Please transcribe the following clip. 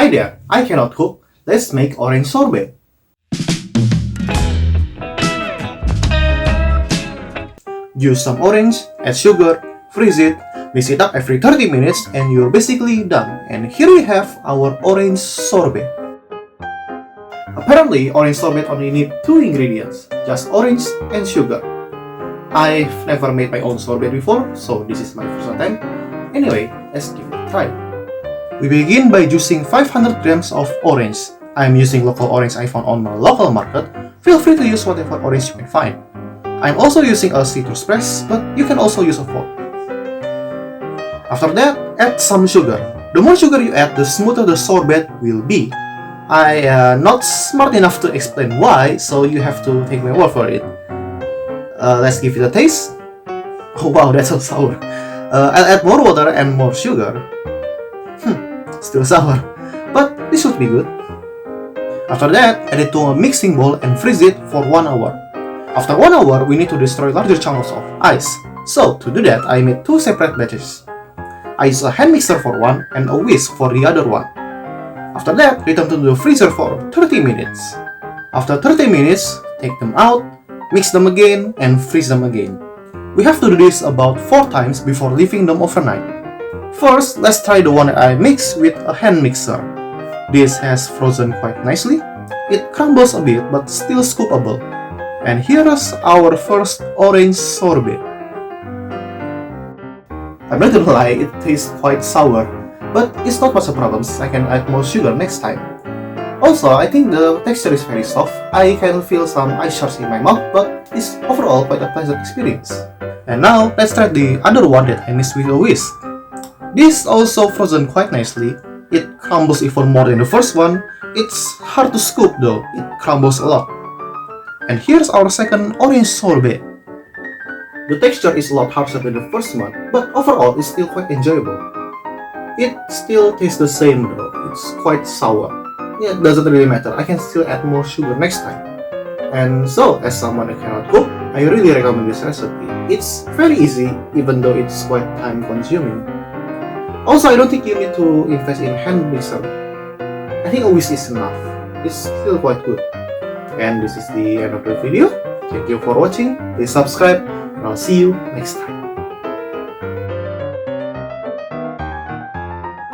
Hi there, I cannot cook. Let's make orange sorbet. Use some orange, add sugar, freeze it, mix it up every 30 minutes, and you're basically done. And here we have our orange sorbet. Apparently, orange sorbet only need 2 ingredients, just orange and sugar. I've never made my own sorbet before, so this is my first attempt. Anyway, let's give it a try. We begin by juicing 500 grams of orange. I'm using local orange I found on the local market. Feel free to use whatever orange you can find. I'm also using a citrus press, but you can also use a fork. After that, add some sugar. The more sugar you add, the smoother the sorbet will be. I'm not smart enough to explain why, so you have to take my word for it. Let's give it a taste. Oh wow, that's so sour. I'll add more water and more sugar. Still sour, but this should be good. After that, add it to a mixing bowl and freeze it for 1 hour. After 1 hour, we need to destroy larger chunks of ice. So, to do that, I made 2 separate batches. I use a hand mixer for one and a whisk for the other one. After that, return to the freezer for 30 minutes. After 30 minutes, take them out, mix them again, and freeze them again. We have to do this about 4 times before leaving them overnight. First, let's try the one that I mixed with a hand mixer. This has frozen quite nicely. It crumbles a bit but still scoopable. And here's our first orange sorbet. I'm not gonna lie, it tastes quite sour, but it's not much a problem since I can add more sugar next time. Also, I think the texture is very soft. I can feel some ice shards in my mouth, but it's overall quite a pleasant experience. And now, let's try the other one that I mixed with a whisk. This also frozen quite nicely. It crumbles even more than the first one. It's hard to scoop though, it crumbles a lot. And here's our second orange sorbet. The texture is a lot harsher than the first one, but overall it's still quite enjoyable. It still tastes the same though, it's quite sour. Yeah, it doesn't really matter, I can still add more sugar next time. And so, as someone who cannot cook, I really recommend this recipe. It's very easy, even though it's quite time consuming. Also, I don't think you need to invest in hand mixer. I think a whisk is enough. It's still quite good. And this is the end of the video. Thank you for watching. Please subscribe and I'll see you next time.